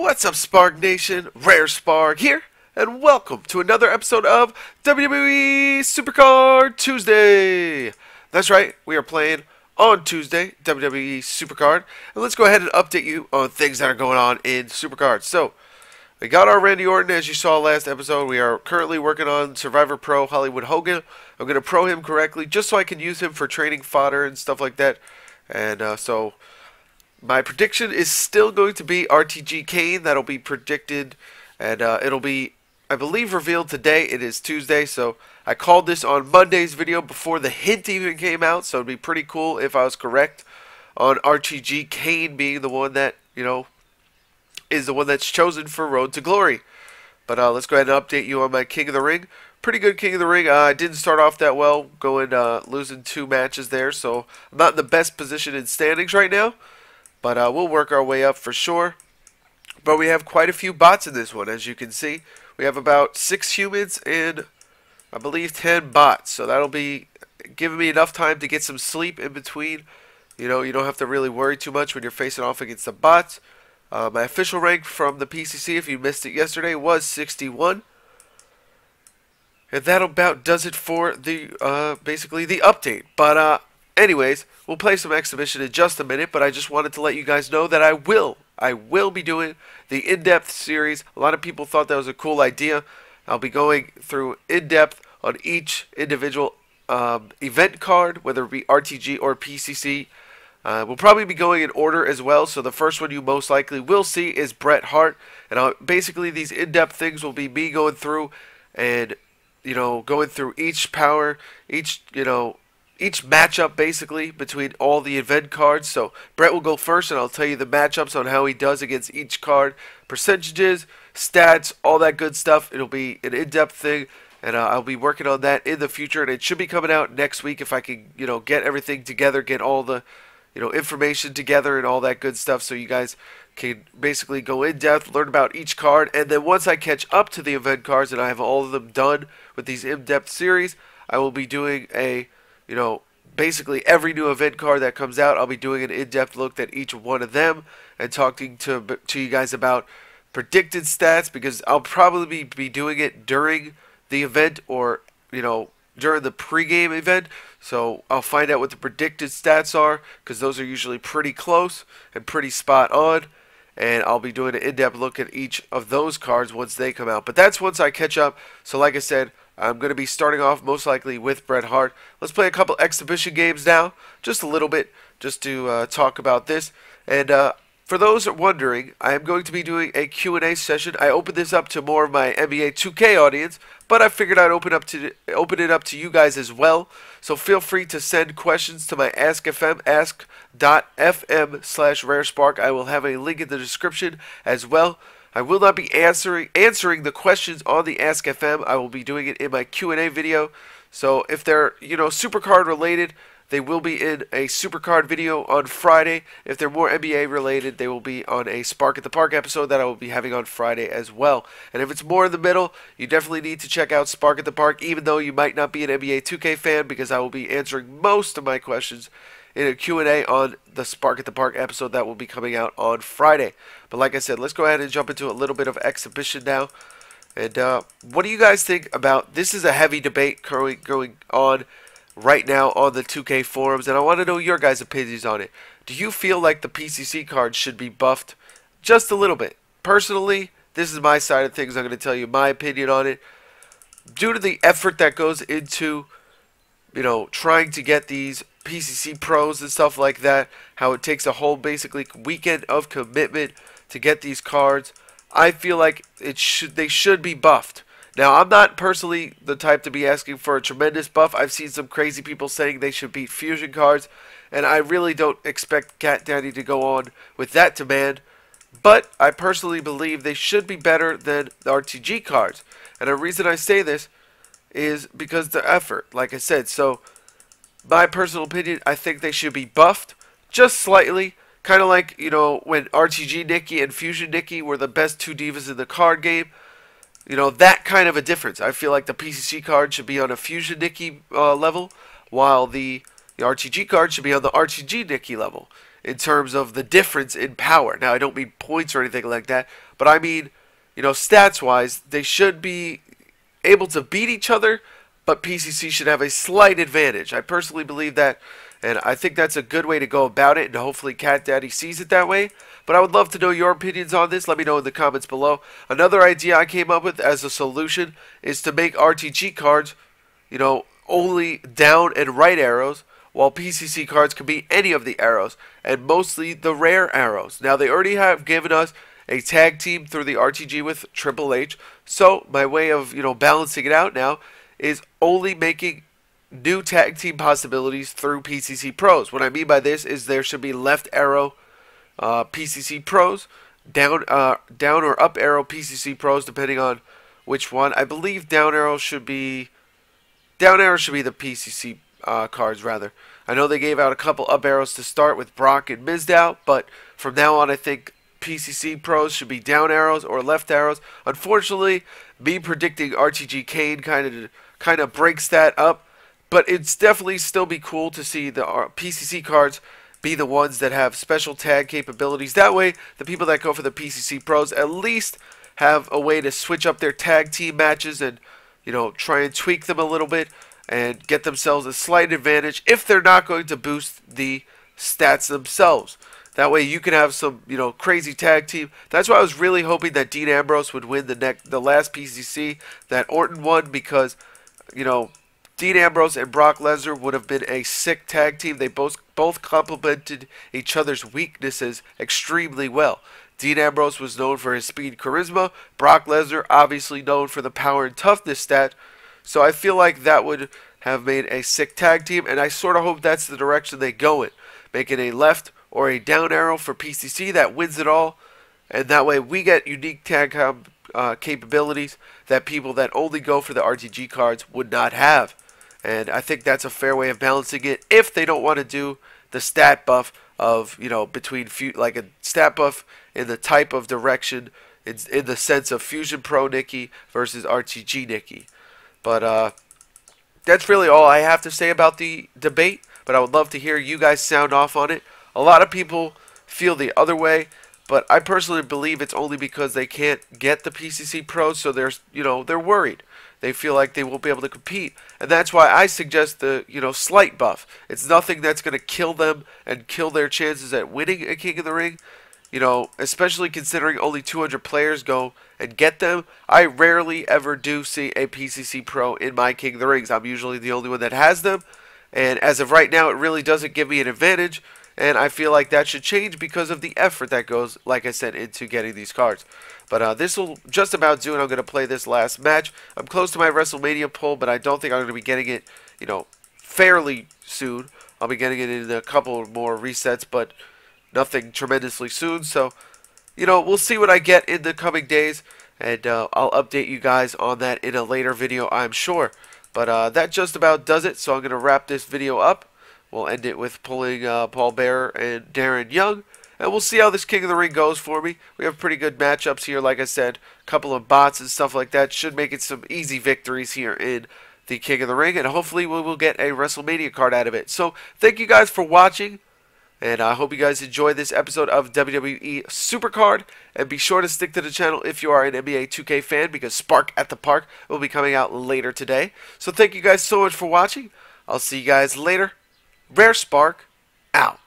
What's up, Spark Nation? Rare Spark here, and welcome to another episode of WWE Supercard Tuesday. That's right, we are playing on Tuesday, WWE Supercard, and let's go ahead and update you on things that are going on in Supercard. So, we got our Randy Orton, as you saw last episode. We are currently working on Survivor Pro Hollywood Hogan. I'm going to pro him correctly, just so I can use him for training fodder and stuff like that. And so, my prediction is still going to be RTG Kane. That'll be predicted, and it'll be, I believe, revealed today. It is Tuesday, so I called this on Monday's video before the hint even came out, so it'd be pretty cool if I was correct on RTG Kane being the one that, you know, is the one that's chosen for Road to Glory. But let's go ahead and update you on my King of the Ring. Pretty good King of the Ring. I didn't start off that well, losing 2 matches there, so I'm not in the best position in standings right now. But we'll work our way up for sure. But we have quite a few bots in this one, as you can see. We have about 6 humans and, I believe, 10 bots. So that'll be giving me enough time to get some sleep in between. You know, you don't have to really worry too much when you're facing off against the bots. My official rank from the PCC, if you missed it yesterday, was 61. And that about does it for the basically the update. But anyways, we'll play some exhibition in just a minute, but I just wanted to let you guys know that I will be doing the in-depth series. A lot of people thought that was a cool idea. I'll be going through in-depth on each individual event card, whether it be RTG or PCC. We'll probably be going in order as well, so the first one you most likely will see is Bret Hart. And basically these in-depth things will be me going through and, you know, going through each power, each matchup basically between all the event cards. So Bret will go first, and I'll tell you the matchups on how he does against each card, percentages, stats, all that good stuff. It'll be an in-depth thing, and I'll be working on that in the future, and it should be coming out next week if I can, you know, get everything together, get all the, you know, information together and all that good stuff, so you guys can basically go in depth, learn about each card, and then once I catch up to the event cards and I have all of them done with these in-depth series, I will be doing a, you know, basically every new event card that comes out. I'll be doing an in-depth look at each one of them and talking to you guys about predicted stats, because I'll probably be doing it during the event, or, you know, during the pregame event. So I'll find out what the predicted stats are, because those are usually pretty close and pretty spot on. And I'll be doing an in-depth look at each of those cards once they come out. But that's once I catch up. So like I said, I'm going to be starting off most likely with Bret Hart. Let's play a couple exhibition games now, just a little bit, just to talk about this. And for those wondering, I am going to be doing a Q&A session. I opened this up to more of my NBA 2K audience, but I figured I'd open it up to you guys as well. So feel free to send questions to my AskFM, ask.fm/rarespark. I will have a link in the description as well. I will not be answering the questions on the AskFM. I will be doing it in my Q&A video. So if they're, you know, Supercard related, they will be in a Supercard video on Friday. If they're more NBA related, they will be on a Spark at the Park episode that I will be having on Friday as well. And if it's more in the middle, you definitely need to check out Spark at the Park, even though you might not be an NBA 2K fan, because I will be answering most of my questions in a Q&A on the Spark at the Park episode that will be coming out on Friday. But like I said, let's go ahead and jump into a little bit of exhibition now. And what do you guys think about this? Is a heavy debate going on right now on the 2K forums, and I want to know your guys' opinions on it. Do you feel like the PCC cards should be buffed just a little bit? Personally, this is my side of things. I'm going to tell you my opinion on it. Due to the effort that goes into, you know, trying to get these PCC pros and stuff like that, how it takes a whole basically weekend of commitment to get these cards, I feel like they should be buffed. Now, I'm not personally the type to be asking for a tremendous buff. I've seen some crazy people saying they should beat fusion cards, and I really don't expect Cat Daddy to go on with that demand. But I personally believe they should be better than the RTG cards. And the reason I say this is because the effort, like I said. So, my personal opinion, I think they should be buffed just slightly. Kind of like, you know, when RTG Nikki and Fusion Nikki were the best 2 divas in the card game. You know, that kind of a difference. I feel like the PCC card should be on a Fusion Nikki level, while the the RTG card should be on the RTG Nikki level in terms of the difference in power. Now, I don't mean points or anything like that, but I mean, stats-wise, they should be able to beat each other, but PCC should have a slight advantage. I personally believe that, and I think that's a good way to go about it, and hopefully Cat Daddy sees it that way. But I would love to know your opinions on this. Let me know in the comments below. Another idea I came up with as a solution is to make RTG cards, only down and right arrows, while PCC cards can be any of the arrows, and mostly the rare arrows. Now, they already have given us a tag team through the RTG with Triple H, so my way of, balancing it out now is only making new tag team possibilities through PCC Pros. What I mean by this is there should be left arrow PCC Pros, down or up arrow PCC Pros, depending on which one. I believe down arrow should be the PCC cards, rather. I know they gave out a couple up arrows to start with Brock and Mizdow, but from now on I think PCC Pros should be down arrows or left arrows. Unfortunately, me predicting RTG Kane kind of breaks that up, but it's definitely still be cool to see the PCC cards be the ones that have special tag capabilities. That way, the people that go for the PCC Pros at least have a way to switch up their tag team matches and, try and tweak them a little bit and get themselves a slight advantage if they're not going to boost the stats themselves. That way you can have some, crazy tag team. That's why I was really hoping that Dean Ambrose would win the last PCC that Orton won, because, Dean Ambrose and Brock Lesnar would have been a sick tag team. They both complemented each other's weaknesses extremely well. Dean Ambrose was known for his speed, charisma. Brock Lesnar obviously known for the power and toughness stat. So I feel like that would have made a sick tag team, and I sort of hope that's the direction they go in, making a left or a down arrow for PCC that wins it all, and that way we get unique tag capabilities that people that only go for the RTG cards would not have. And I think that's a fair way of balancing it if they don't want to do the stat buff of, between like a stat buff in the type of direction in the sense of Fusion Pro Nikki versus RTG Nikki. But that's really all I have to say about the debate, but I would love to hear you guys sound off on it. A lot of people feel the other way, but I personally believe it's only because they can't get the PCC Pros, so they're worried. They feel like they won't be able to compete, and that's why I suggest the slight buff. It's nothing that's going to kill them and kill their chances at winning a King of the Ring. Especially considering only 200 players go and get them. I rarely ever do see a PCC Pro in my King of the Rings. I'm usually the only one that has them, and as of right now, it really doesn't give me an advantage. And I feel like that should change because of the effort that goes, like I said, into getting these cards. But this will just about do it. I'm going to play this last match. I'm close to my WrestleMania pull, but I don't think I'm going to be getting it, fairly soon. I'll be getting it in a couple more resets, but nothing tremendously soon. So, we'll see what I get in the coming days, and I'll update you guys on that in a later video, I'm sure. But that just about does it, so I'm going to wrap this video up. We'll end it with pulling Paul Bearer and Darren Young. And we'll see how this King of the Ring goes for me. We have pretty good matchups here. Like I said, a couple of bots and stuff like that should make it some easy victories here in the King of the Ring. And hopefully we will get a WrestleMania card out of it. So thank you guys for watching. And I hope you guys enjoyed this episode of WWE Supercard. And be sure to stick to the channel if you are an NBA 2K fan, because Spark at the Park will be coming out later today. So thank you guys so much for watching. I'll see you guys later. Rare Spark, out.